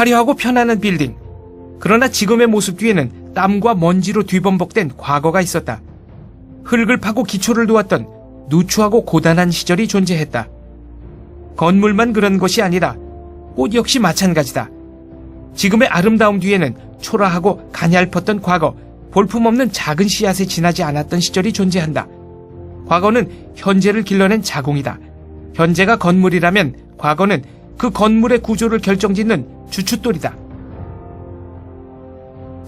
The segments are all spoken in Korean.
화려하고 편안한 빌딩. 그러나 지금의 모습 뒤에는 땀과 먼지로 뒤범벅된 과거가 있었다. 흙을 파고 기초를 놓았던 누추하고 고단한 시절이 존재했다. 건물만 그런 것이 아니다. 꽃 역시 마찬가지다. 지금의 아름다움 뒤에는 초라하고 가냘펐던 과거, 볼품없는 작은 씨앗에 지나지 않았던 시절이 존재한다. 과거는 현재를 길러낸 자궁이다. 현재가 건물이라면 과거는 그 건물의 구조를 결정짓는 주춧돌이다.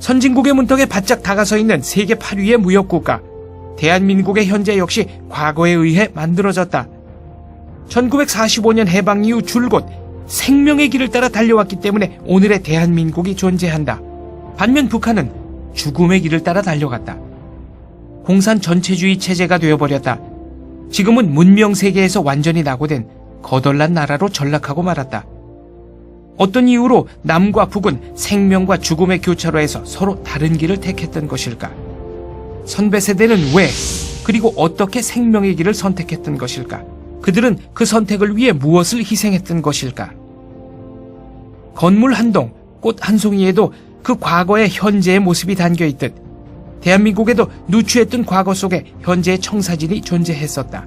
선진국의 문턱에 바짝 다가서 있는 세계 8위의 무역국가, 대한민국의 현재 역시 과거에 의해 만들어졌다. 1945년 해방 이후 줄곧 생명의 길을 따라 달려왔기 때문에 오늘의 대한민국이 존재한다. 반면 북한은 죽음의 길을 따라 달려갔다. 공산 전체주의 체제가 되어버렸다. 지금은 문명 세계에서 완전히 낙오된 거덜난 나라로 전락하고 말았다. 어떤 이유로 남과 북은 생명과 죽음의 교차로에서 서로 다른 길을 택했던 것일까? 선배 세대는 왜, 그리고 어떻게 생명의 길을 선택했던 것일까? 그들은 그 선택을 위해 무엇을 희생했던 것일까? 건물 한 동, 꽃 한 송이에도 그 과거의 현재의 모습이 담겨있듯 대한민국에도 누추했던 과거 속에 현재의 청사진이 존재했었다.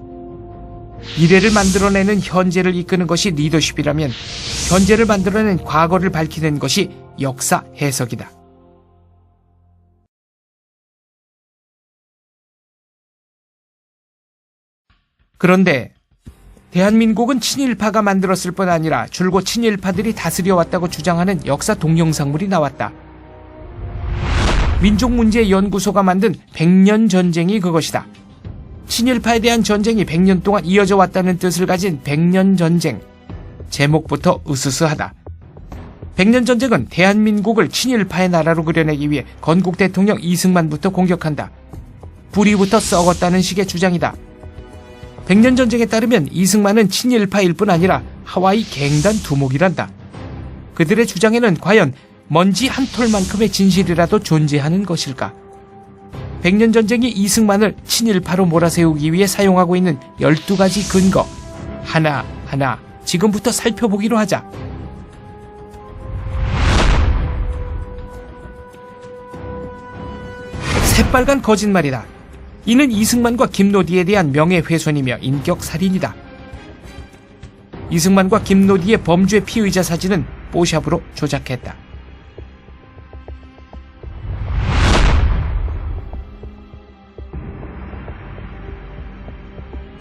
미래를 만들어내는 현재를 이끄는 것이 리더십이라면 현재를 만들어낸 과거를 밝히는 것이 역사 해석이다. 그런데 대한민국은 친일파가 만들었을 뿐 아니라 줄곧 친일파들이 다스려왔다고 주장하는 역사 동영상물이 나왔다. 민족문제연구소가 만든 100년 전쟁이 그것이다. 친일파에 대한 전쟁이 100년 동안 이어져 왔다는 뜻을 가진 100년 전쟁. 제목부터 으스스하다. 100년 전쟁은 대한민국을 친일파의 나라로 그려내기 위해 건국 대통령 이승만부터 공격한다. 뿌리부터 썩었다는 식의 주장이다. 100년 전쟁에 따르면 이승만은 친일파일 뿐 아니라 하와이 갱단 두목이란다. 그들의 주장에는 과연 먼지 한 톨만큼의 진실이라도 존재하는 것일까? 100년 전쟁이 이승만을 친일파로 몰아세우기 위해 사용하고 있는 12가지 근거, 하나하나 지금부터 살펴보기로 하자. 새빨간 거짓말이다. 이는 이승만과 김노디에 대한 명예훼손이며 인격살인이다. 이승만과 김노디의 범죄 피의자 사진은 뽀샵으로 조작했다.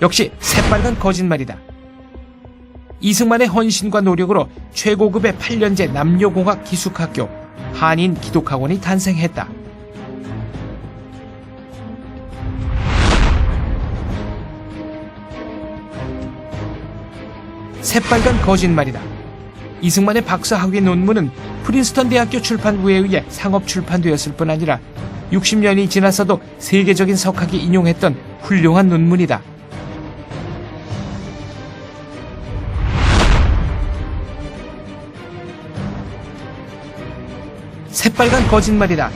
역시 새빨간 거짓말이다. 이승만의 헌신과 노력으로 최고급의 8년제 남녀공학 기숙학교 한인기독학원이 탄생했다. 새빨간 거짓말이다. 이승만의 박사학위 논문은 프린스턴 대학교 출판부에 의해 상업 출판되었을 뿐 아니라 60년이 지나서도 세계적인 석학이 인용했던 훌륭한 논문이다. 새빨간 거짓말이다.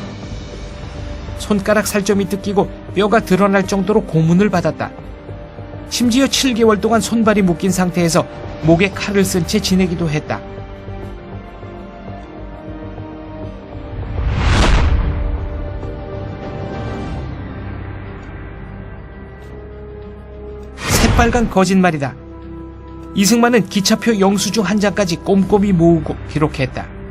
손가락 살점이 뜯기고 뼈가 드러날 정도로 고문을 받았다. 심지어 7개월 동안 손발이 묶인 상태에서 목에 칼을 쓴 채 지내기도 했다. 새빨간 거짓말이다. 이승만은 기차표 영수증 한 장까지 꼼꼼히 모으고 기록했다.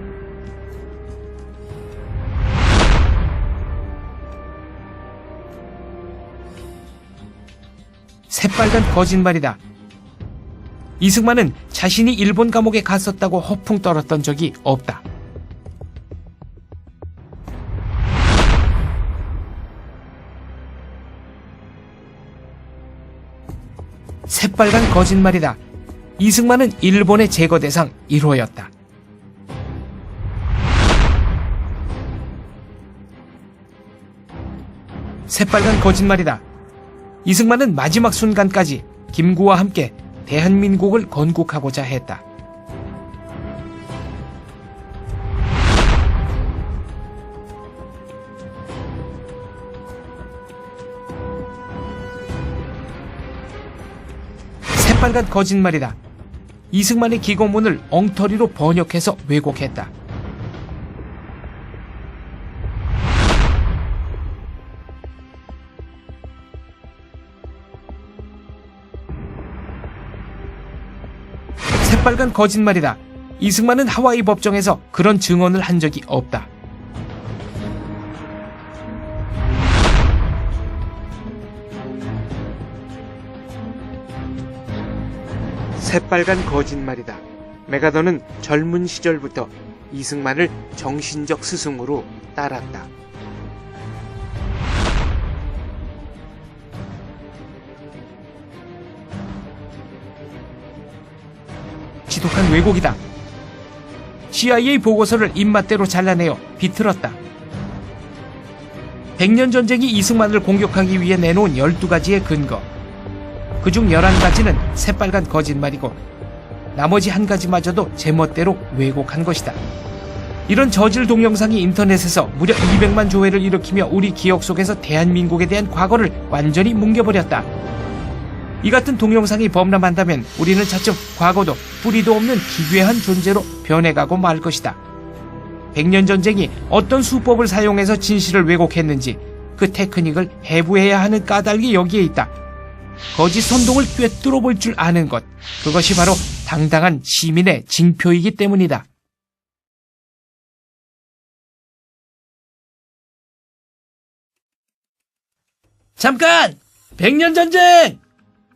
새빨간 거짓말이다. 이승만은 자신이 일본 감옥에 갔었다고 허풍 떨었던 적이 없다. 새빨간 거짓말이다. 이승만은 일본의 제거 대상 1호였다. 새빨간 거짓말이다. 이승만은 마지막 순간까지 김구와 함께 대한민국을 건국하고자 했다. 새빨간 거짓말이다. 이승만의 기고문을 엉터리로 번역해서 왜곡했다. 새빨간 거짓말이다. 이승만은 하와이 법정에서 그런 증언을 한 적이 없다. 새빨간 거짓말이다. 메가더는 젊은 시절부터 이승만을 정신적 스승으로 따랐다. 지독한 왜곡이다. CIA 보고서를 입맛대로 잘라내어 비틀었다. 백년전쟁이 이승만을 공격하기 위해 내놓은 12가지의 근거. 그중 11가지는 새빨간 거짓말이고 나머지 1가지마저도 제멋대로 왜곡한 것이다. 이런 저질 동영상이 인터넷에서 무려 200만 조회를 일으키며 우리 기억 속에서 대한민국에 대한 과거를 완전히 뭉개버렸다. 이 같은 동영상이 범람한다면 우리는 차츰 과거도 뿌리도 없는 기괴한 존재로 변해가고 말 것이다. 백년전쟁이 어떤 수법을 사용해서 진실을 왜곡했는지 그 테크닉을 해부해야 하는 까닭이 여기에 있다. 거짓 선동을 꿰뚫어 볼 줄 아는 것, 그것이 바로 당당한 시민의 징표이기 때문이다. 잠깐! 백년전쟁!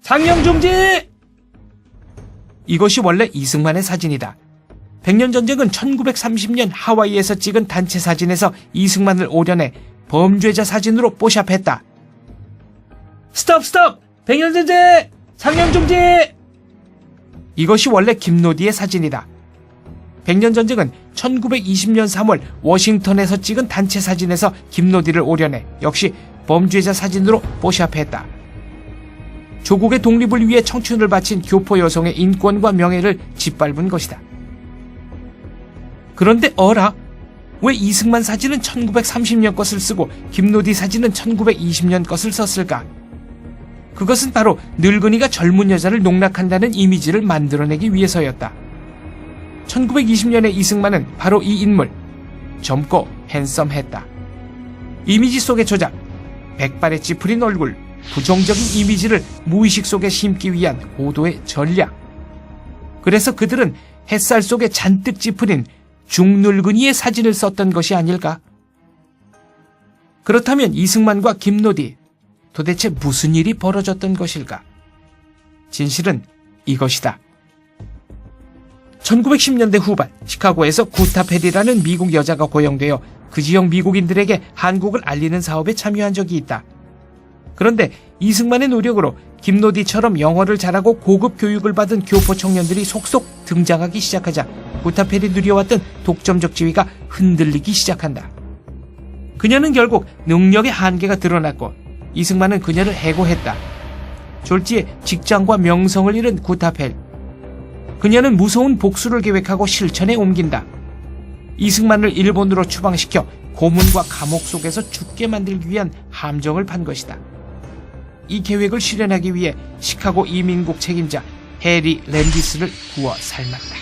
상영 중지! 이것이 원래 이승만의 사진이다. 백년전쟁은 1930년 하와이에서 찍은 단체 사진에서 이승만을 오려내 범죄자 사진으로 뽀샵했다. 스톱! 백년전쟁! 상영 중지! 이것이 원래 김노디의 사진이다. 백년전쟁은 1920년 3월 워싱턴에서 찍은 단체 사진에서 김노디를 오려내 역시 범죄자 사진으로 뽀샵했다. 조국의 독립을 위해 청춘을 바친 교포 여성의 인권과 명예를 짓밟은 것이다. 그런데 어라? 왜 이승만 사진은 1930년 것을 쓰고 김노디 사진은 1920년 것을 썼을까? 그것은 바로 늙은이가 젊은 여자를 농락한다는 이미지를 만들어내기 위해서였다. 1920년의 이승만은 바로 이 인물, 젊고 핸섬했다. 이미지 속의 조작, 백발의 찌푸린 얼굴, 부정적인 이미지를 무의식 속에 심기 위한 고도의 전략. 그래서 그들은 햇살 속에 잔뜩 찌푸린 중늙은이의 사진을 썼던 것이 아닐까? 그렇다면 이승만과 김노디, 도대체 무슨 일이 벌어졌던 것일까? 진실은 이것이다. 1910년대 후반 시카고에서 구타 페리라는 미국 여자가 고용되어 그 지역 미국인들에게 한국을 알리는 사업에 참여한 적이 있다. 그런데 이승만의 노력으로 김노디처럼 영어를 잘하고 고급 교육을 받은 교포 청년들이 속속 등장하기 시작하자 구타 페리 누려왔던 독점적 지위가 흔들리기 시작한다. 그녀는 결국 능력의 한계가 드러났고 이승만은 그녀를 해고했다. 졸지에 직장과 명성을 잃은 구타펠. 그녀는 무서운 복수를 계획하고 실천에 옮긴다. 이승만을 일본으로 추방시켜 고문과 감옥 속에서 죽게 만들기 위한 함정을 판 것이다. 이 계획을 실현하기 위해 시카고 이민국 책임자 해리 랜디스를 구워 삶았다.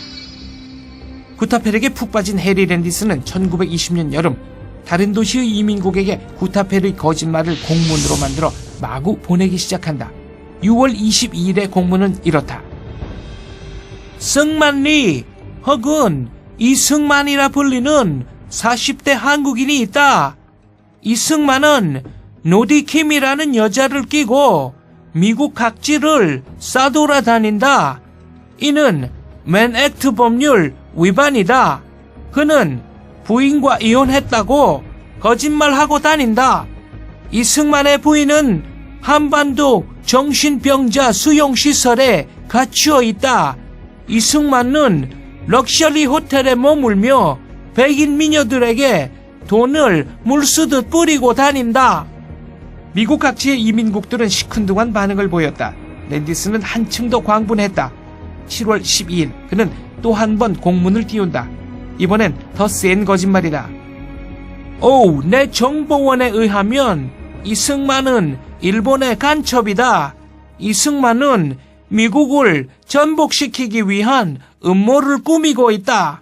구타펠에게 푹 빠진 해리 랜디스는 1920년 여름 다른 도시의 이민국에게 구타펠의 거짓말을 공문으로 만들어 마구 보내기 시작한다. 6월 22일의 공문은 이렇다. 승만리 혹은 이승만이라 불리는 40대 한국인이 있다. 이승만은 노디킴이라는 여자를 끼고 미국 각지를 싸돌아다닌다. 이는 맨액트 법률 위반이다. 그는 부인과 이혼했다고 거짓말하고 다닌다. 이승만의 부인은 한반도 정신병자 수용시설에 갇혀 있다. 이승만은 럭셔리 호텔에 머물며 백인 미녀들에게 돈을 물쓰듯 뿌리고 다닌다. 미국 각지의 이민국들은 시큰둥한 반응을 보였다. 랜디스는 한층 더 광분했다. 7월 12일 그는 또 한 번 공문을 띄운다. 이번엔 더 센 거짓말이다. 내 정보원에 의하면 이승만은 일본의 간첩이다. 이승만은 미국을 전복시키기 위한 음모를 꾸미고 있다.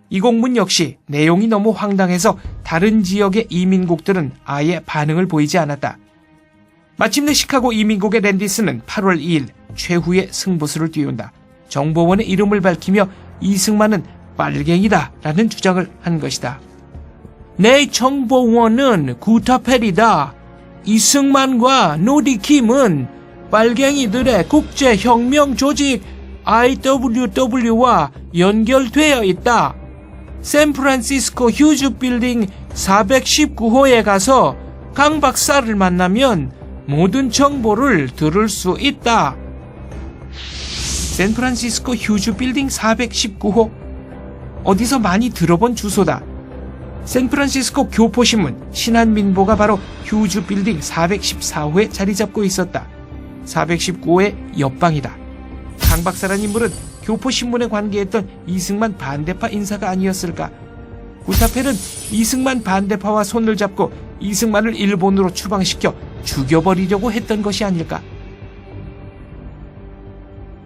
이 공문 역시 내용이 너무 황당해서 다른 지역의 이민국들은 아예 반응을 보이지 않았다. 마침내 시카고 이민국의 랜디스는 8월 2일 최후의 승부수를 띄운다. 정보원의 이름을 밝히며 이승만은 빨갱이다 라는 주장을 한 것이다. 내 정보원은 구타펠이다. 이승만과 노디킴은 빨갱이들의 국제혁명 조직 IWW와 연결되어 있다. 샌프란시스코 휴즈 빌딩 419호에 가서 강 박사를 만나면 모든 정보를 들을 수 있다. 샌프란시스코 휴즈 빌딩 419호? 어디서 많이 들어본 주소다. 샌프란시스코 교포신문 신한민보가 바로 휴즈 빌딩 414호에 자리 잡고 있었다. 419호의 옆방이다. 강 박사란 인물은 교포신문에 관계했던 이승만 반대파 인사가 아니었을까? 구타펠은 이승만 반대파와 손을 잡고 이승만을 일본으로 추방시켜 죽여버리려고 했던 것이 아닐까?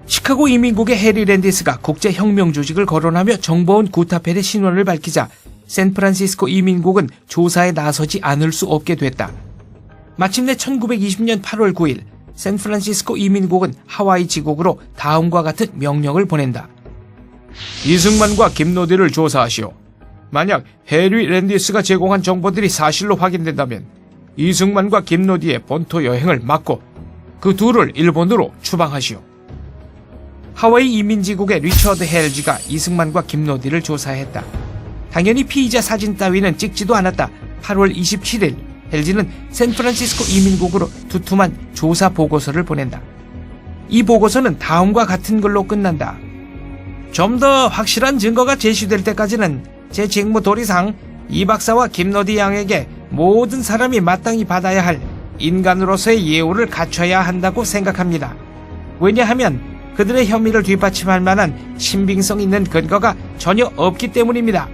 시카고 이민국의 해리 랜디스가 국제혁명조직을 거론하며 정보원 구타펠의 신원을 밝히자 샌프란시스코 이민국은 조사에 나서지 않을 수 없게 됐다. 마침내 1920년 8월 9일 샌프란시스코 이민국은 하와이 지국으로 다음과 같은 명령을 보낸다. 이승만과 김노디를 조사하시오. 만약 해리 랜디스가 제공한 정보들이 사실로 확인된다면 이승만과 김노디의 본토 여행을 막고 그 둘을 일본으로 추방하시오. 하와이 이민지국의 리처드 헬지가 이승만과 김노디를 조사했다. 당연히 피의자 사진 따위는 찍지도 않았다. 8월 27일 헬지는 샌프란시스코 이민국으로 두툼한 조사 보고서를 보낸다. 이 보고서는 다음과 같은 걸로 끝난다. 좀 더 확실한 증거가 제시될 때까지는 제 직무 도리상 이 박사와 김노디 양에게 모든 사람이 마땅히 받아야 할 인간으로서의 예우를 갖춰야 한다고 생각합니다. 왜냐하면 그들의 혐의를 뒷받침할 만한 신빙성 있는 근거가 전혀 없기 때문입니다.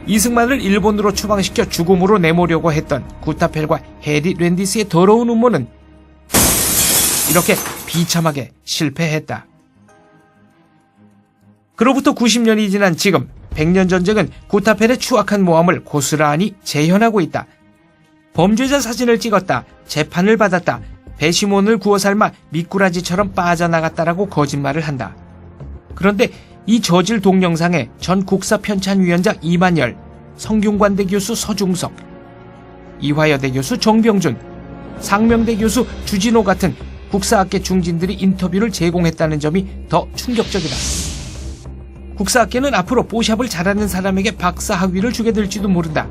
이승만을 일본으로 추방시켜 죽음으로 내모려고 했던 구타펠과 해리 랜디스의 더러운 음모는 이렇게 비참하게 실패했다. 그로부터 90년이 지난 지금 100년 전쟁은 구타펠의 추악한 모함을 고스란히 재현하고 있다. 범죄자 사진을 찍었다. 재판을 받았다. 배심원을 구워 삶아 미꾸라지처럼 빠져나갔다라고 거짓말을 한다. 그런데 이 저질 동영상에 전 국사편찬위원장 이만열, 성균관대 교수 서중석, 이화여대 교수 정병준, 상명대 교수 주진호 같은 국사학계 중진들이 인터뷰를 제공했다는 점이 더 충격적이다. 국사학계는 앞으로 뽀샵을 잘하는 사람에게 박사 학위를 주게 될지도 모른다.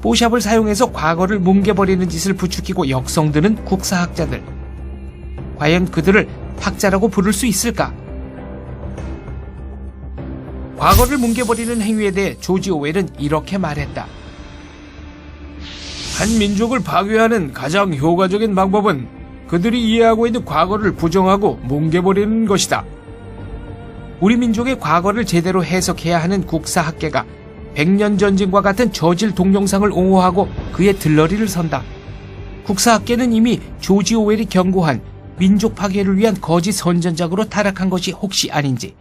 뽀샵을 사용해서 과거를 뭉개버리는 짓을 부추기고 역성드는 국사학자들. 과연 그들을 학자라고 부를 수 있을까? 과거를 뭉개버리는 행위에 대해 조지 오웰은 이렇게 말했다. 한 민족을 파괴하는 가장 효과적인 방법은 그들이 이해하고 있는 과거를 부정하고 뭉개버리는 것이다. 우리 민족의 과거를 제대로 해석해야 하는 국사학계가 100년 전쟁과 같은 저질 동영상을 옹호하고 그의 들러리를 선다. 국사학계는 이미 조지 오웰이 경고한 민족 파괴를 위한 거짓 선전작으로 타락한 것이 혹시 아닌지.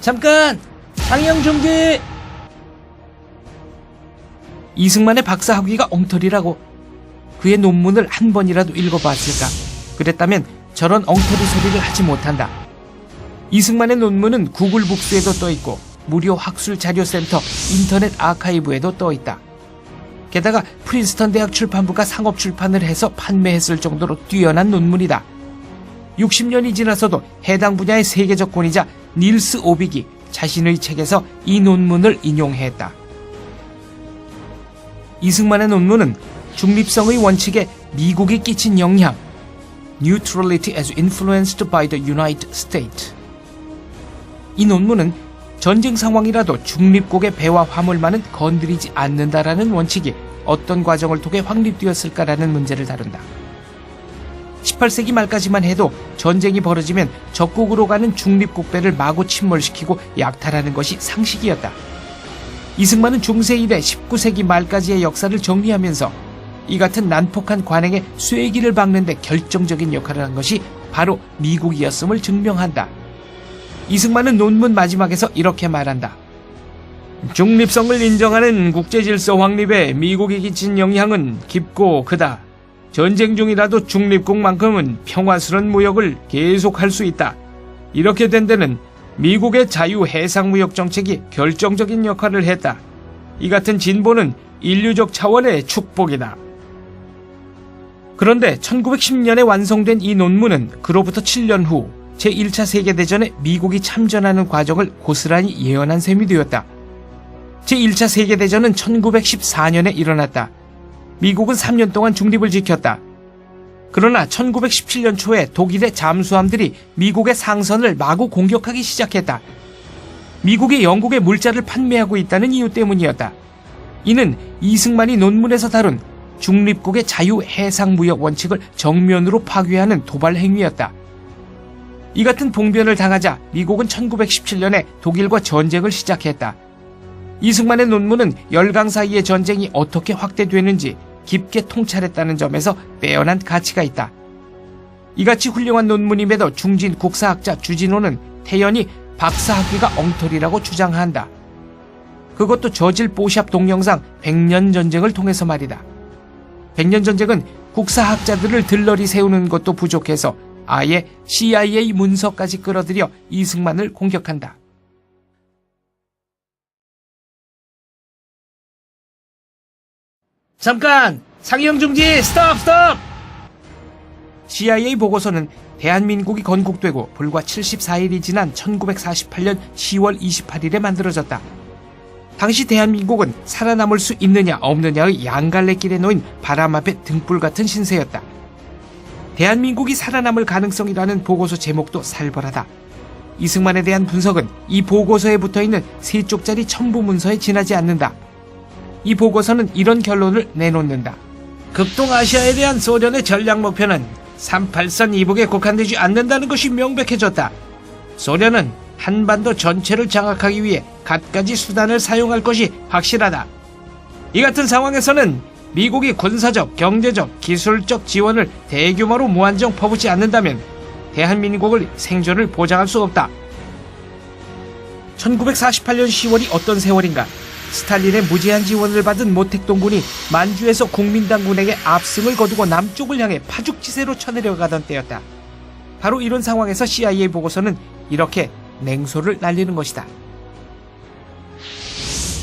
잠깐! 상영 중지! 이승만의 박사 학위가 엉터리라고. 그의 논문을 한 번이라도 읽어봤을까? 그랬다면 저런 엉터리 소리를 하지 못한다. 이승만의 논문은 구글 북스에도 떠있고 무료 학술 자료센터 인터넷 아카이브에도 떠있다. 게다가 프린스턴 대학 출판부가 상업 출판을 해서 판매했을 정도로 뛰어난 논문이다. 60년이 지나서도 해당 분야의 세계적 권위자 닐스 오빅이 자신의 책에서 이 논문을 인용했다. 이승만의 논문은 중립성의 원칙에 미국이 끼친 영향, Neutrality as influenced by the United States. 이 논문은 전쟁 상황이라도 중립국의 배와 화물만은 건드리지 않는다라는 원칙이 어떤 과정을 통해 확립되었을까라는 문제를 다룬다. 18세기 말까지만 해도 전쟁이 벌어지면 적국으로 가는 중립국배를 마구 침몰시키고 약탈하는 것이 상식이었다. 이승만은 중세 이래 19세기 말까지의 역사를 정리하면서 이 같은 난폭한 관행의 쐐기를 박는 데 결정적인 역할을 한 것이 바로 미국이었음을 증명한다. 이승만은 논문 마지막에서 이렇게 말한다. 중립성을 인정하는 국제질서 확립에 미국이 끼친 영향은 깊고 크다. 전쟁 중이라도 중립국만큼은 평화스런 무역을 계속할 수 있다. 이렇게 된 데는 미국의 자유 해상무역 정책이 결정적인 역할을 했다. 이 같은 진보는 인류적 차원의 축복이다. 그런데 1910년에 완성된 이 논문은 그로부터 7년 후 제1차 세계대전에 미국이 참전하는 과정을 고스란히 예언한 셈이 되었다. 제1차 세계대전은 1914년에 일어났다. 미국은 3년 동안 중립을 지켰다. 그러나 1917년 초에 독일의 잠수함들이 미국의 상선을 마구 공격하기 시작했다. 미국이 영국에 물자를 판매하고 있다는 이유 때문이었다. 이는 이승만이 논문에서 다룬 중립국의 자유 해상무역 원칙을 정면으로 파괴하는 도발 행위였다. 이 같은 봉변을 당하자 미국은 1917년에 독일과 전쟁을 시작했다. 이승만의 논문은 열강 사이의 전쟁이 어떻게 확대되는지 깊게 통찰했다는 점에서 빼어난 가치가 있다. 이같이 훌륭한 논문임에도 중진 국사학자 주진호는 태연히 박사학위가 엉터리라고 주장한다. 그것도 저질 뽀샵 동영상 100년 전쟁을 통해서 말이다. 100년 전쟁은 국사학자들을 들러리 세우는 것도 부족해서 아예 CIA 문서까지 끌어들여 이승만을 공격한다. 잠깐! 상영 중지! 스톱! CIA 보고서는 대한민국이 건국되고 불과 74일이 지난 1948년 10월 28일에 만들어졌다. 당시 대한민국은 살아남을 수 있느냐 없느냐의 양갈래길에 놓인 바람 앞에 등불 같은 신세였다. 대한민국이 살아남을 가능성이라는 보고서 제목도 살벌하다. 이승만에 대한 분석은 이 보고서에 붙어있는 3쪽짜리 첨부문서에 지나지 않는다. 이 보고서는 이런 결론을 내놓는다. 극동아시아에 대한 소련의 전략 목표는 38선 이북에 국한되지 않는다는 것이 명백해졌다. 소련은 한반도 전체를 장악하기 위해 갖가지 수단을 사용할 것이 확실하다. 이 같은 상황에서는 미국이 군사적, 경제적, 기술적 지원을 대규모로 무한정 퍼붓지 않는다면 대한민국의 생존을 보장할 수 없다. 1948년 10월이 어떤 세월인가? 스탈린의 무제한 지원을 받은 모택동군이 만주에서 국민당군에게 압승을 거두고 남쪽을 향해 파죽지세로 쳐내려가던 때였다. 바로 이런 상황에서 CIA 보고서는 이렇게 냉소를 날리는 것이다.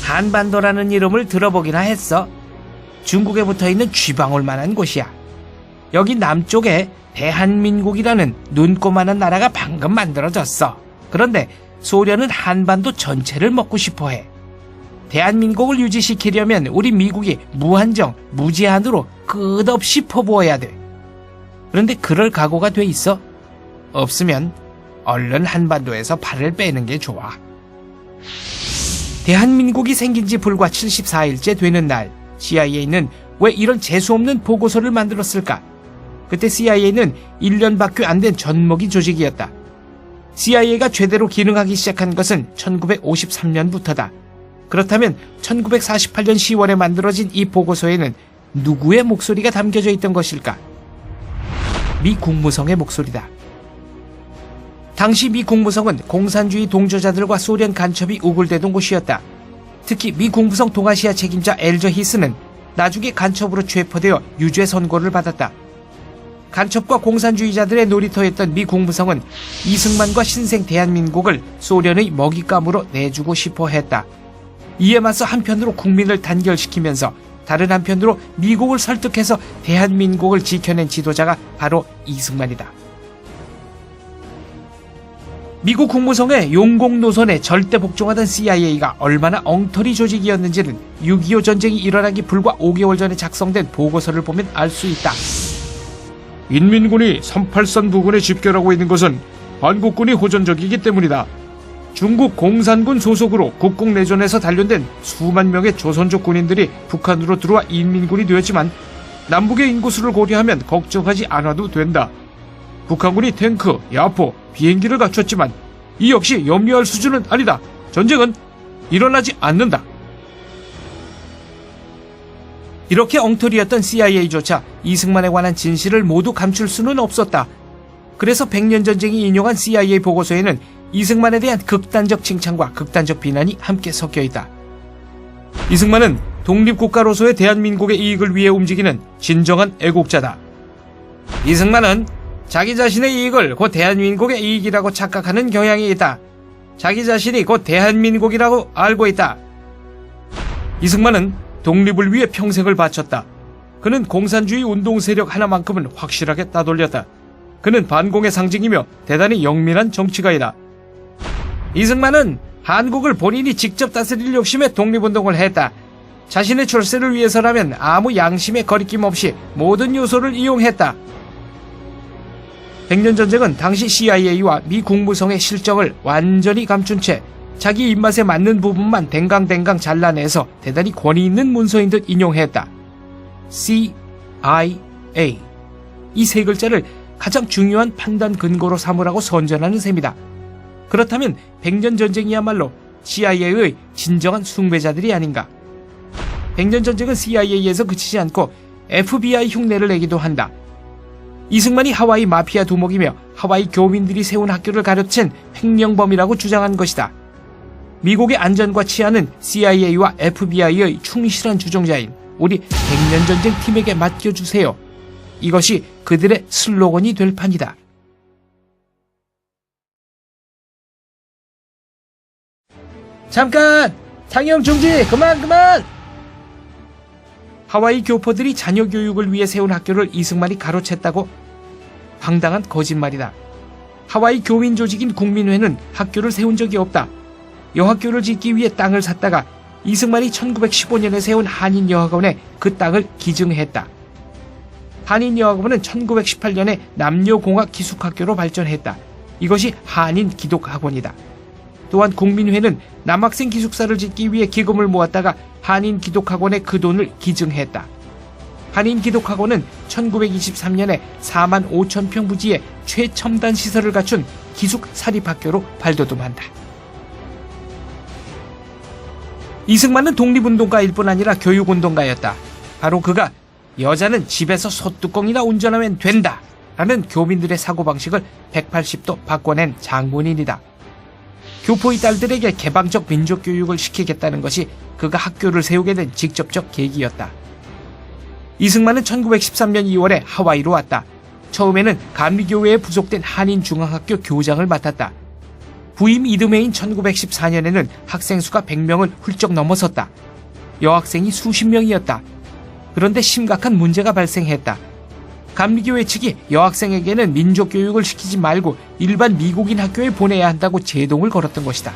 한반도라는 이름을 들어보기나 했어. 중국에 붙어있는 쥐방울 만한 곳이야. 여기 남쪽에 대한민국이라는 눈꼬만한 나라가 방금 만들어졌어. 그런데 소련은 한반도 전체를 먹고 싶어해. 대한민국을 유지시키려면 우리 미국이 무한정, 무제한으로 끝없이 퍼부어야 돼. 그런데 그럴 각오가 돼 있어? 없으면 얼른 한반도에서 발을 빼는 게 좋아. 대한민국이 생긴 지 불과 74일째 되는 날, CIA는 왜 이런 재수없는 보고서를 만들었을까? 그때 CIA는 1년밖에 안 된 젖먹이 조직이었다. CIA가 제대로 기능하기 시작한 것은 1953년부터다. 그렇다면 1948년 10월에 만들어진 이 보고서에는 누구의 목소리가 담겨져 있던 것일까? 미 국무성의 목소리다. 당시 미 국무성은 공산주의 동조자들과 소련 간첩이 우글대던 곳이었다. 특히 미 국무성 동아시아 책임자 엘저 히스는 나중에 간첩으로 체포되어 유죄 선고를 받았다. 간첩과 공산주의자들의 놀이터였던 미 국무성은 이승만과 신생 대한민국을 소련의 먹잇감으로 내주고 싶어 했다. 이에 맞서 한편으로 국민을 단결시키면서 다른 한편으로 미국을 설득해서 대한민국을 지켜낸 지도자가 바로 이승만이다. 미국 국무성의 용공 노선에 절대 복종하던 CIA가 얼마나 엉터리 조직이었는지는 6.25 전쟁이 일어나기 불과 5개월 전에 작성된 보고서를 보면 알 수 있다. 인민군이 38선 부근에 집결하고 있는 것은 한국군이 호전적이기 때문이다. 중국 공산군 소속으로 국共내전에서 단련된 수만 명의 조선족 군인들이 북한으로 들어와 인민군이 되었지만 남북의 인구수를 고려하면 걱정하지 않아도 된다. 북한군이 탱크, 야포, 비행기를 갖췄지만 이 역시 염려할 수준은 아니다. 전쟁은 일어나지 않는다. 이렇게 엉터리였던 CIA조차 이승만에 관한 진실을 모두 감출 수는 없었다. 그래서 100년 전쟁이 인용한 CIA 보고서에는 이승만에 대한 극단적 칭찬과 극단적 비난이 함께 섞여 있다. 이승만은 독립국가로서의 대한민국의 이익을 위해 움직이는 진정한 애국자다. 이승만은 자기 자신의 이익을 곧 대한민국의 이익이라고 착각하는 경향이 있다. 자기 자신이 곧 대한민국이라고 알고 있다. 이승만은 독립을 위해 평생을 바쳤다. 그는 공산주의 운동 세력 하나만큼은 확실하게 따돌렸다. 그는 반공의 상징이며 대단히 영민한 정치가이다. 이승만은 한국을 본인이 직접 다스릴 욕심에 독립운동을 했다. 자신의 출세를 위해서라면 아무 양심의 거리낌 없이 모든 요소를 이용했다. 백년전쟁은 당시 CIA와 미 국무성의 실정을 완전히 감춘 채 자기 입맛에 맞는 부분만 댕강댕강 잘라내서 대단히 권위 있는 문서인 듯 인용했다. CIA. 이 세 글자를 가장 중요한 판단 근거로 삼으라고 선전하는 셈이다. 그렇다면 백년전쟁이야말로 CIA의 진정한 숭배자들이 아닌가. 백년전쟁은 CIA에서 그치지 않고 FBI 흉내를 내기도 한다. 이승만이 하와이 마피아 두목이며 하와이 교민들이 세운 학교를 가로챈 횡령범이라고 주장한 것이다. 미국의 안전과 치안은 CIA와 FBI의 충실한 주종자인 우리 백년전쟁 팀에게 맡겨주세요. 이것이 그들의 슬로건이 될 판이다. 잠깐! 상영 중지! 그만! 하와이 교포들이 자녀 교육을 위해 세운 학교를 이승만이 가로챘다고? 황당한 거짓말이다. 하와이 교민 조직인 국민회는 학교를 세운 적이 없다. 여학교를 짓기 위해 땅을 샀다가 이승만이 1915년에 세운 한인여학원에 그 땅을 기증했다. 한인여학원은 1918년에 남녀공학 기숙학교로 발전했다. 이것이 한인기독학원이다. 또한 국민회는 남학생 기숙사를 짓기 위해 기금을 모았다가 한인기독학원에 그 돈을 기증했다. 한인기독학원은 1923년에 4만 5천 평 부지에 최첨단 시설을 갖춘 기숙 사립학교로 발돋움한다. 이승만은 독립운동가일 뿐 아니라 교육운동가였다. 바로 그가 여자는 집에서 소뚜껑이나 운전하면 된다 라는 교민들의 사고방식을 180도 바꿔낸 장본인이다. 교포의 딸들에게 개방적 민족교육을 시키겠다는 것이 그가 학교를 세우게 된 직접적 계기였다. 이승만은 1913년 2월에 하와이로 왔다. 처음에는 감리교회에 부속된 한인중앙학교 교장을 맡았다. 부임 이듬해인 1914년에는 학생 수가 100명을 훌쩍 넘어섰다. 여학생이 수십 명이었다. 그런데 심각한 문제가 발생했다. 감리교회 측이 여학생에게는 민족교육을 시키지 말고 일반 미국인 학교에 보내야 한다고 제동을 걸었던 것이다.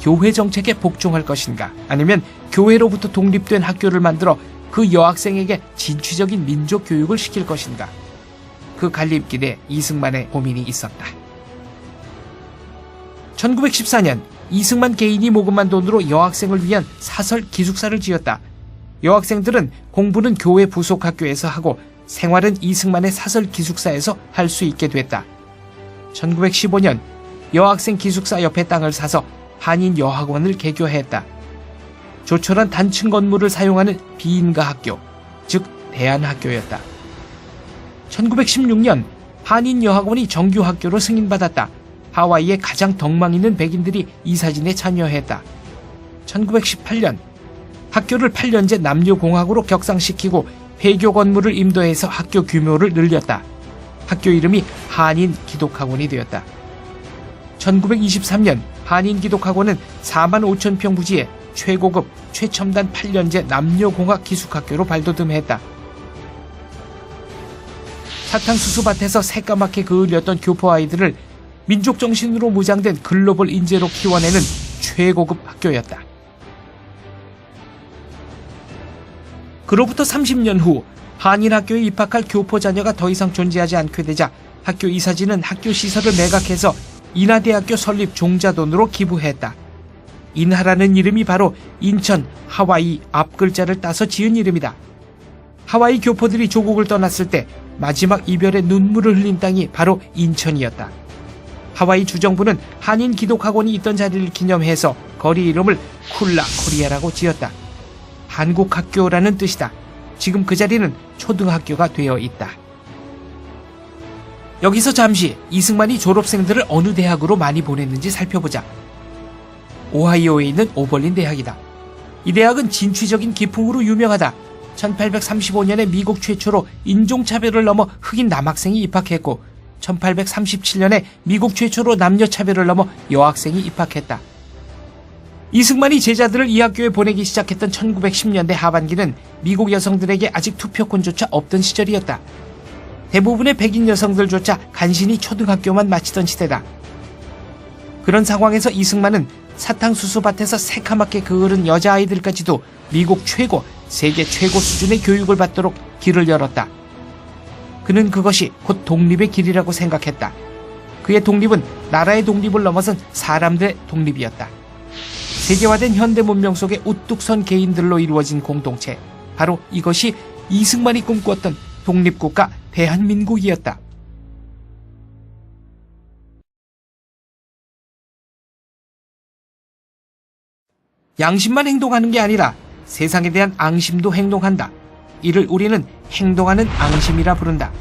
교회 정책에 복종할 것인가, 아니면 교회로부터 독립된 학교를 만들어 그 여학생에게 진취적인 민족교육을 시킬 것인가. 그 갈림길에 이승만의 고민이 있었다. 1914년 이승만 개인이 모금한 돈으로 여학생을 위한 사설 기숙사를 지었다. 여학생들은 공부는 교회 부속 학교에서 하고 생활은 이승만의 사설 기숙사에서 할 수 있게 됐다. 1915년 여학생 기숙사 옆에 땅을 사서 한인 여학원을 개교했다. 조촐한 단층 건물을 사용하는 비인가 학교, 즉 대안학교였다. 1916년 한인 여학원이 정규 학교로 승인받았다. 하와이의 가장 덕망 있는 백인들이 이 사진에 참여했다. 1918년 학교를 8년제 남녀공학으로 격상시키고 폐교 건물을 임도해서 학교 규모를 늘렸다. 학교 이름이 한인기독학원이 되었다. 1923년 한인기독학원은 4만 5천 평 부지에 최고급 최첨단 8년제 남녀공학 기숙학교로 발돋움했다. 사탕수수밭에서 새까맣게 그을렸던 교포 아이들을 민족정신으로 무장된 글로벌 인재로 키워내는 최고급 학교였다. 그로부터 30년 후 한인학교에 입학할 교포 자녀가 더 이상 존재하지 않게 되자 학교 이사진은 학교 시설을 매각해서 인하대학교 설립 종자돈으로 기부했다. 인하라는 이름이 바로 인천, 하와이 앞글자를 따서 지은 이름이다. 하와이 교포들이 조국을 떠났을 때 마지막 이별의 눈물을 흘린 땅이 바로 인천이었다. 하와이 주정부는 한인 기독학원이 있던 자리를 기념해서 거리 이름을 쿨라 코리아라고 지었다. 한국학교라는 뜻이다. 지금 그 자리는 초등학교가 되어 있다. 여기서 잠시 이승만이 졸업생들을 어느 대학으로 많이 보냈는지 살펴보자. 오하이오에 있는 오벌린 대학이다. 이 대학은 진취적인 기풍으로 유명하다. 1835년에 미국 최초로 인종차별을 넘어 흑인 남학생이 입학했고 1837년에 미국 최초로 남녀차별을 넘어 여학생이 입학했다. 이승만이 제자들을 이 학교에 보내기 시작했던 1910년대 하반기는 미국 여성들에게 아직 투표권조차 없던 시절이었다. 대부분의 백인 여성들조차 간신히 초등학교만 마치던 시대다. 그런 상황에서 이승만은 사탕수수밭에서 새카맣게 그을은 여자아이들까지도 미국 최고, 세계 최고 수준의 교육을 받도록 길을 열었다. 그는 그것이 곧 독립의 길이라고 생각했다. 그의 독립은 나라의 독립을 넘어선 사람들의 독립이었다. 세계화된 현대 문명 속에 우뚝 선 개인들로 이루어진 공동체. 바로 이것이 이승만이 꿈꾸었던 독립국가 대한민국이었다. 양심만 행동하는 게 아니라 세상에 대한 앙심도 행동한다. 이를 우리는 행동하는 앙심이라 부른다.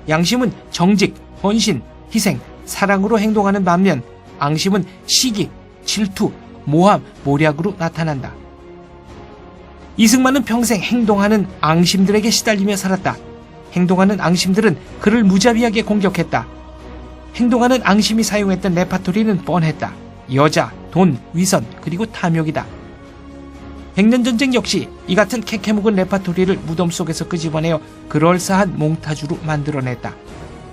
양심은 정직, 헌신, 희생, 사랑으로 행동하는 반면 앙심은 시기, 질투, 모함, 모략으로 나타난다. 이승만은 평생 행동하는 앙심들에게 시달리며 살았다. 행동하는 앙심들은 그를 무자비하게 공격했다. 행동하는 앙심이 사용했던 레파토리는 뻔했다. 여자, 돈, 위선, 그리고 탐욕이다. 백년전쟁 역시 이 같은 캐캐묵은 레파토리를 무덤 속에서 끄집어내어 그럴싸한 몽타주로 만들어냈다.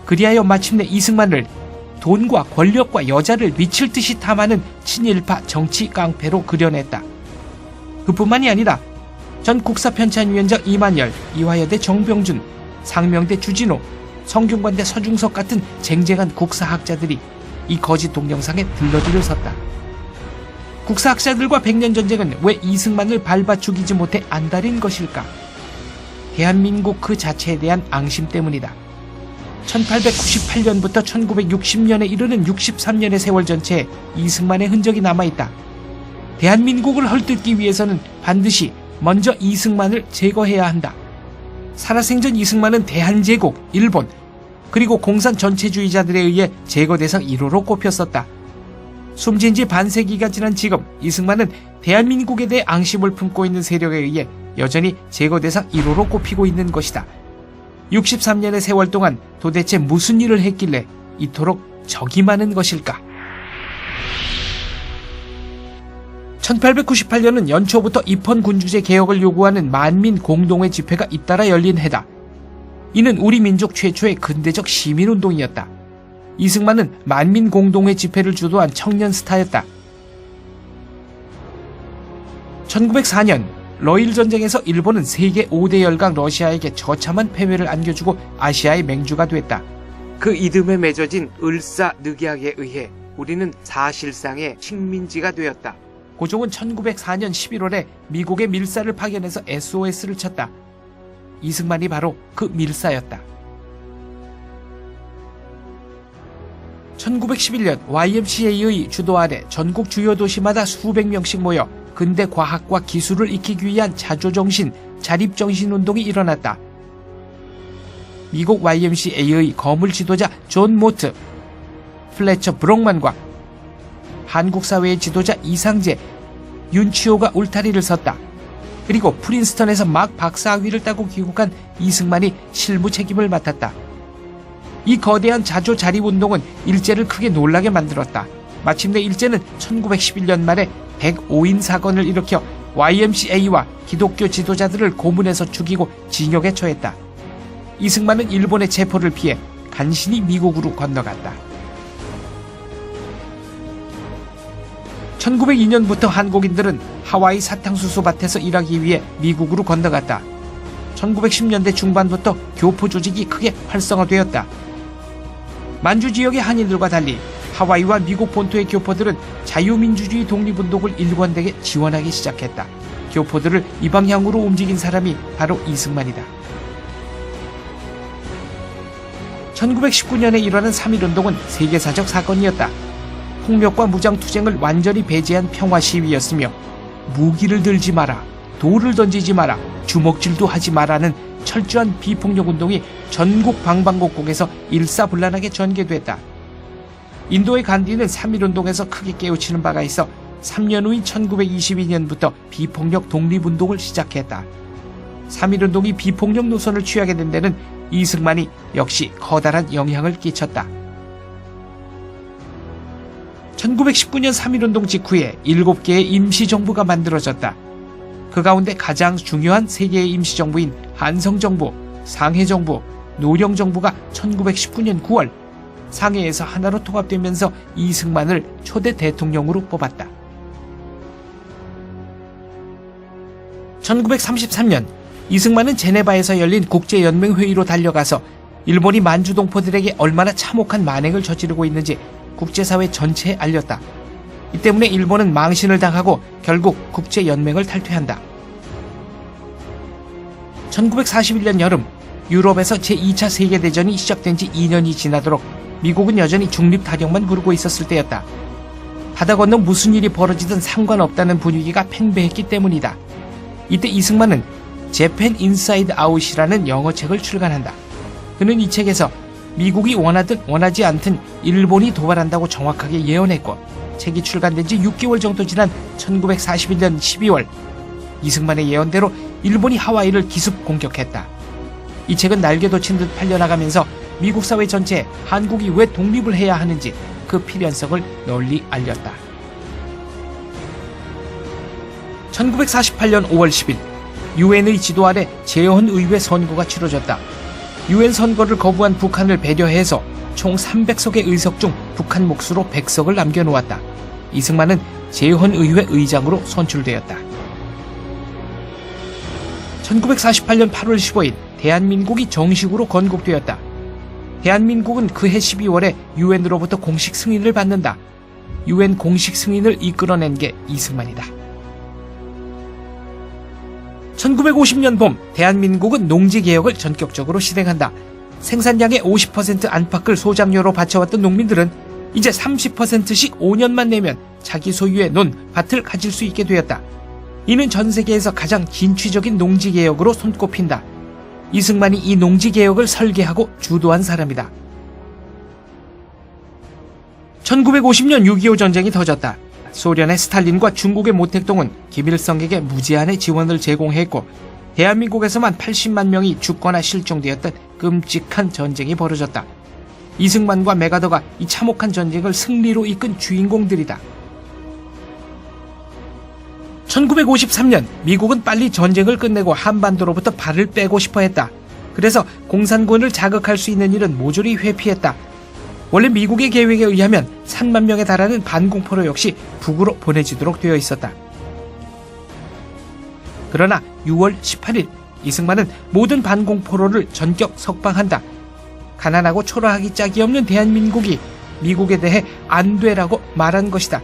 그리하여 마침내 이승만을 돈과 권력과 여자를 미칠 듯이 탐하는 친일파 정치 깡패로 그려냈다. 그뿐만이 아니라 전 국사편찬위원장 이만열, 이화여대 정병준, 상명대 주진호, 성균관대 서중석 같은 쟁쟁한 국사학자들이 이 거짓 동영상에 들러리를 섰다. 국사학자들과 백년전쟁은 왜 이승만을 밟아 죽이지 못해 안달인 것일까? 대한민국 그 자체에 대한 앙심 때문이다. 1898년부터 1960년에 이르는 63년의 세월 전체에 이승만의 흔적이 남아있다. 대한민국을 헐뜯기 위해서는 반드시 먼저 이승만을 제거해야 한다. 살아생전 이승만은 대한제국, 일본, 그리고 공산 전체주의자들에 의해 제거 대상 1호로 꼽혔었다. 숨진 지 반세기가 지난 지금 이승만은 대한민국에 대해 앙심을 품고 있는 세력에 의해 여전히 제거 대상 1호로 꼽히고 있는 것이다. 63년의 세월 동안 도대체 무슨 일을 했길래 이토록 적이 많은 것일까? 1898년은 연초부터 입헌군주제 개혁을 요구하는 만민 공동회 집회가 잇따라 열린 해다. 이는 우리 민족 최초의 근대적 시민운동이었다. 이승만은 만민 공동회 집회를 주도한 청년 스타였다. 1904년 러일 전쟁에서 일본은 세계 5대 열강 러시아에게 처참한 패배를 안겨주고 아시아의 맹주가 됐다. 그 이듬해 맺어진 을사늑약에 의해 우리는 사실상의 식민지가 되었다. 고종은 1904년 11월에 미국의 밀사를 파견해서 SOS를 쳤다. 이승만이 바로 그 밀사였다. 1911년 YMCA의 주도 아래 전국 주요 도시마다 수백 명씩 모여 근대 과학과 기술을 익히기 위한 자조정신, 자립정신 운동이 일어났다. 미국 YMCA의 거물 지도자 존 모트, 플래처 브록만과 한국 사회의 지도자 이상재, 윤치호가 울타리를 섰다. 그리고 프린스턴에서 막 박사학위를 따고 귀국한 이승만이 실무 책임을 맡았다. 이 거대한 자조 자립운동은 일제를 크게 놀라게 만들었다. 마침내 일제는 1911년 말에 105인 사건을 일으켜 YMCA와 기독교 지도자들을 고문해서 죽이고 징역에 처했다. 이승만은 일본의 체포를 피해 간신히 미국으로 건너갔다. 1902년부터 한국인들은 하와이 사탕수수밭에서 일하기 위해 미국으로 건너갔다. 1910년대 중반부터 교포 조직이 크게 활성화되었다. 만주 지역의 한인들과 달리 하와이와 미국 본토의 교포들은 자유민주주의 독립운동을 일관되게 지원하기 시작했다. 교포들을 이 방향으로 움직인 사람이 바로 이승만이다. 1919년에 일어난 3.1운동은 세계사적 사건이었다. 폭력과 무장투쟁을 완전히 배제한 평화시위였으며 무기를 들지 마라, 돌을 던지지 마라, 주먹질도 하지 마라는 철저한 비폭력운동이 전국 방방곡곡에서 일사불란하게 전개됐다. 인도의 간디는 3.1운동에서 크게 깨우치는 바가 있어 3년 후인 1922년부터 비폭력 독립운동을 시작했다. 3.1운동이 비폭력 노선을 취하게 된 데는 이승만이 역시 커다란 영향을 끼쳤다. 1919년 3.1운동 직후에 7개의 임시정부가 만들어졌다. 그 가운데 가장 중요한 3개의 임시정부인 한성정부, 상해정부, 노령정부가 1919년 9월 상해에서 하나로 통합되면서 이승만을 초대 대통령으로 뽑았다. 1933년 이승만은 제네바에서 열린 국제연맹회의로 달려가서 일본이 만주동포들에게 얼마나 참혹한 만행을 저지르고 있는지 국제사회 전체에 알렸다. 이 때문에 일본은 망신을 당하고 결국 국제연맹을 탈퇴한다. 1941년 여름 유럽에서 제2차 세계대전이 시작된 지 2년이 지나도록 미국은 여전히 중립 타령만 부르고 있었을 때였다. 바다 건너 무슨 일이 벌어지든 상관없다는 분위기가 팽배했기 때문이다. 이때 이승만은 재팬 인사이드 아웃이라는 영어책을 출간한다. 그는 이 책에서 미국이 원하든 원하지 않든 일본이 도발한다고 정확하게 예언했고 책이 출간된 지 6개월 정도 지난 1941년 12월 이승만의 예언대로 일본이 하와이를 기습 공격했다. 이 책은 날개 돋친 듯 팔려나가면서 미국 사회 전체에 한국이 왜 독립을 해야 하는지 그 필연성을 널리 알렸다. 1948년 5월 10일 유엔의 지도 아래 재헌의회 선거가 치러졌다. 유엔 선거를 거부한 북한을 배려해서 총 300석의 의석 중 북한 몫으로 100석을 남겨놓았다. 이승만은 재헌의회 의장으로 선출되었다. 1948년 8월 15일 대한민국이 정식으로 건국되었다. 대한민국은 그해 12월에 유엔으로부터 공식 승인을 받는다. 유엔 공식 승인을 이끌어낸 게 이승만이다. 1950년 봄 대한민국은 농지개혁을 전격적으로 실행한다. 생산량의 50% 안팎을 소작료로 바쳐왔던 농민들은 이제 30%씩 5년만 내면 자기 소유의 논, 밭을 가질 수 있게 되었다. 이는 전 세계에서 가장 진취적인 농지개혁으로 손꼽힌다. 이승만이 이 농지개혁을 설계하고 주도한 사람이다. 1950년 6.25 전쟁이 터졌다. 소련의 스탈린과 중국의 모택동은 김일성에게 무제한의 지원을 제공했고 대한민국에서만 80만 명이 죽거나 실종되었던 끔찍한 전쟁이 벌어졌다. 이승만과 메가더가 이 참혹한 전쟁을 승리로 이끈 주인공들이다. 1953년 미국은 빨리 전쟁을 끝내고 한반도로부터 발을 빼고 싶어 했다. 그래서 공산군을 자극할 수 있는 일은 모조리 회피했다. 원래 미국의 계획에 의하면 3만 명에 달하는 반공포로 역시 북으로 보내지도록 되어 있었다. 그러나 6월 18일 이승만은 모든 반공포로를 전격 석방한다. 가난하고 초라하기 짝이 없는 대한민국이 미국에 대해 안 되라고 말한 것이다.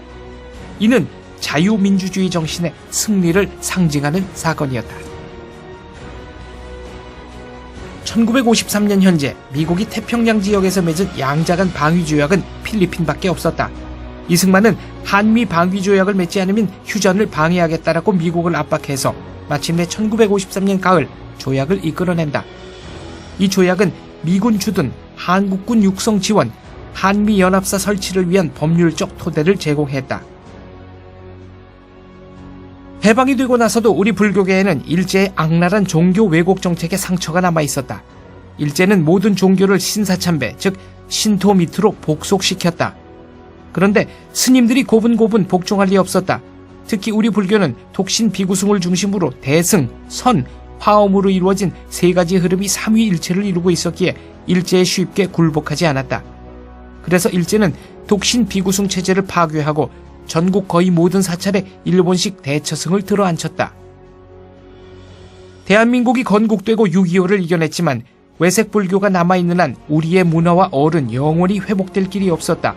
이는 자유민주주의 정신의 승리를 상징하는 사건이었다. 1953년 현재 미국이 태평양 지역에서 맺은 양자간 방위조약은 필리핀밖에 없었다. 이승만은 한미 방위조약을 맺지 않으면 휴전을 방해하겠다라고 미국을 압박해서 마침내 1953년 가을 조약을 이끌어낸다. 이 조약은 미군 주둔, 한국군 육성 지원, 한미연합사 설치를 위한 법률적 토대를 제공했다. 해방이 되고 나서도 우리 불교계에는 일제의 악랄한 종교 왜곡 정책의 상처가 남아 있었다. 일제는 모든 종교를 신사참배, 즉 신토 밑으로 복속시켰다. 그런데 스님들이 고분고분 복종할 리 없었다. 특히 우리 불교는 독신 비구승을 중심으로 대승, 선, 화엄으로 이루어진 세 가지 흐름이 삼위일체를 이루고 있었기에 일제에 쉽게 굴복하지 않았다. 그래서 일제는 독신 비구승 체제를 파괴하고 전국 거의 모든 사찰에 일본식 대처승을 들어앉혔다. 대한민국이 건국되고 6.25를 이겨냈지만 외색 불교가 남아있는 한 우리의 문화와 어른 영원히 회복될 길이 없었다.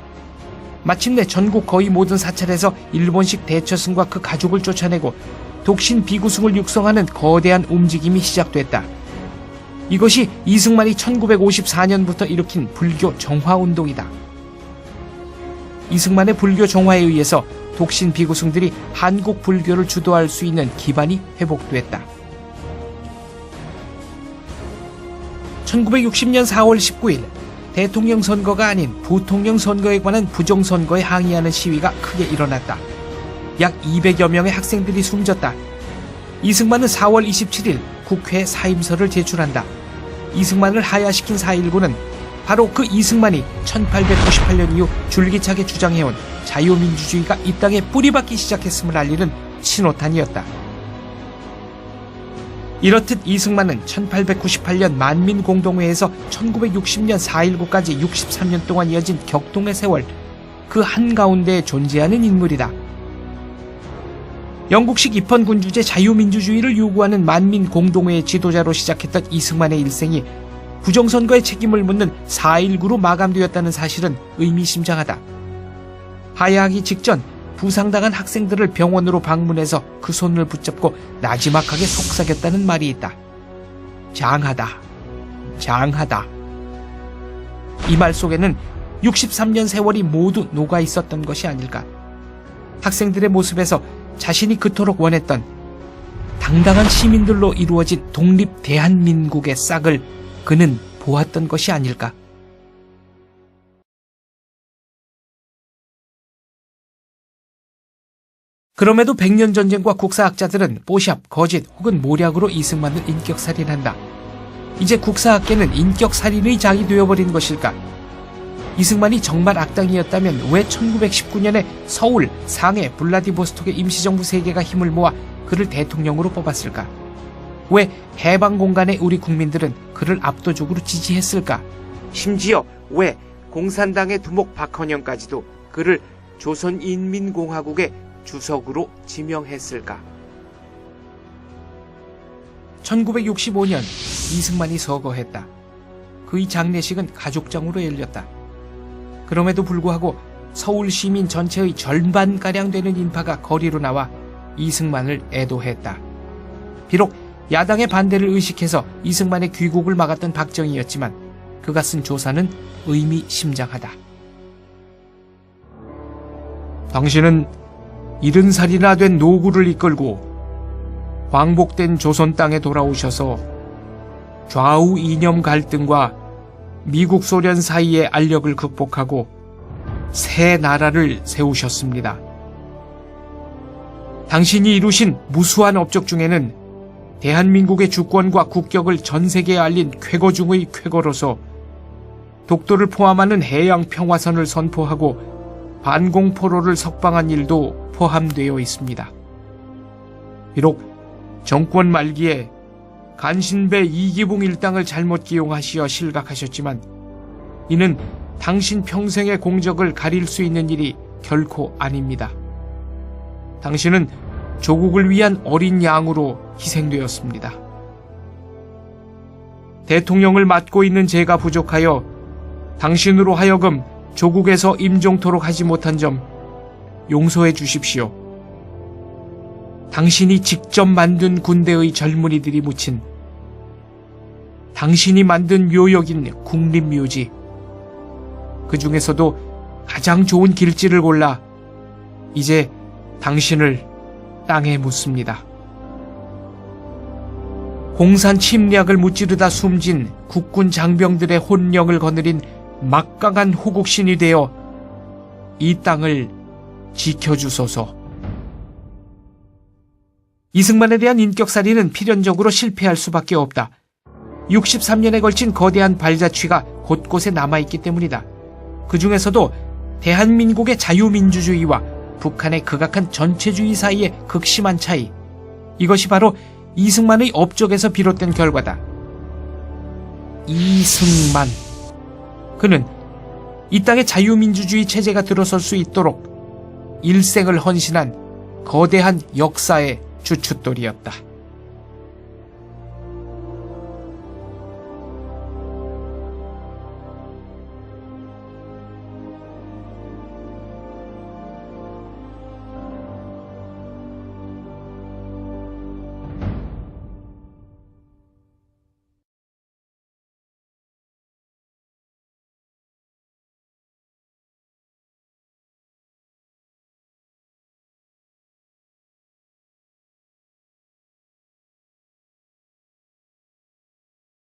마침내 전국 거의 모든 사찰에서 일본식 대처승과 그 가족을 쫓아내고 독신 비구승을 육성하는 거대한 움직임이 시작됐다. 이것이 이승만이 1954년부터 일으킨 불교 정화운동이다. 이승만의 불교 정화에 의해서 독신 비구승들이 한국 불교를 주도할 수 있는 기반이 회복됐다. 1960년 4월 19일 대통령 선거가 아닌 부통령 선거에 관한 부정선거에 항의하는 시위가 크게 일어났다. 약 200여 명의 학생들이 숨졌다. 이승만은 4월 27일 국회에 사임서를 제출한다. 이승만을 하야시킨 4.19는 바로 그 이승만이 1898년 이후 줄기차게 주장해온 자유민주주의가 이 땅에 뿌리박기 시작했음을 알리는 신호탄이었다. 이렇듯 이승만은 1898년 만민공동회에서 1960년 4.19까지 63년 동안 이어진 격동의 세월, 그 한가운데에 존재하는 인물이다. 영국식 입헌군주제 자유민주주의를 요구하는 만민공동회의 지도자로 시작했던 이승만의 일생이 부정선거의 책임을 묻는 4.19로 마감되었다는 사실은 의미심장하다. 하야하기 직전 부상당한 학생들을 병원으로 방문해서 그 손을 붙잡고 나지막하게 속삭였다는 말이 있다. 장하다. 장하다. 이 말 속에는 63년 세월이 모두 녹아 있었던 것이 아닐까. 학생들의 모습에서 자신이 그토록 원했던 당당한 시민들로 이루어진 독립 대한민국의 싹을 그는 보았던 것이 아닐까. 그럼에도 백년전쟁과 국사학자들은 뽀샵, 거짓 혹은 모략으로 이승만을 인격살인한다. 이제 국사학계는 인격살인의 장이 되어버린 것일까? 이승만이 정말 악당이었다면 왜 1919년에 서울, 상해, 블라디보스톡의 임시정부 3개가 힘을 모아 그를 대통령으로 뽑았을까? 왜 해방공간의 우리 국민들은 그를 압도적으로 지지했을까? 심지어 왜 공산당의 두목 박헌영까지도 그를 조선인민공화국의 주석으로 지명했을까? 1965년 이승만이 서거했다. 그의 장례식은 가족장으로 열렸다. 그럼에도 불구하고 서울 시민 전체의 절반가량 되는 인파가 거리로 나와 이승만을 애도했다. 비록 야당의 반대를 의식해서 이승만의 귀국을 막았던 박정희였지만 그가 쓴 조사는 의미심장하다. 당신은 70살이나 된 노구를 이끌고 광복된 조선 땅에 돌아오셔서 좌우 이념 갈등과 미국 소련 사이의 알력을 극복하고 새 나라를 세우셨습니다. 당신이 이루신 무수한 업적 중에는 대한민국의 주권과 국격을 전 세계에 알린 쾌거 중의 쾌거로서 독도를 포함하는 해양 평화선을 선포하고 반공포로를 석방한 일도 포함되어 있습니다. 비록 정권 말기에 간신배 이기붕 일당을 잘못 기용하시어 실각하셨지만 이는 당신 평생의 공적을 가릴 수 있는 일이 결코 아닙니다. 당신은 조국을 위한 어린 양으로 희생되었습니다. 대통령을 맡고 있는 제가 부족하여 당신으로 하여금 조국에서 임종토록 하지 못한 점 용서해 주십시오. 당신이 직접 만든 군대의 젊은이들이 묻힌 당신이 만든 묘역인 국립묘지, 그 중에서도 가장 좋은 길지를 골라 이제 당신을 땅에 묻습니다. 공산 침략을 무찌르다 숨진 국군 장병들의 혼령을 거느린 막강한 호국신이 되어 이 땅을 지켜주소서. 이승만에 대한 인격살인은 필연적으로 실패할 수밖에 없다. 63년에 걸친 거대한 발자취가 곳곳에 남아있기 때문이다. 그 중에서도 대한민국의 자유민주주의와 북한의 극악한 전체주의 사이의 극심한 차이, 이것이 바로 이승만의 업적에서 비롯된 결과다. 이승만, 그는 이 땅에 자유민주주의 체제가 들어설 수 있도록 일생을 헌신한 거대한 역사의 주춧돌이었다.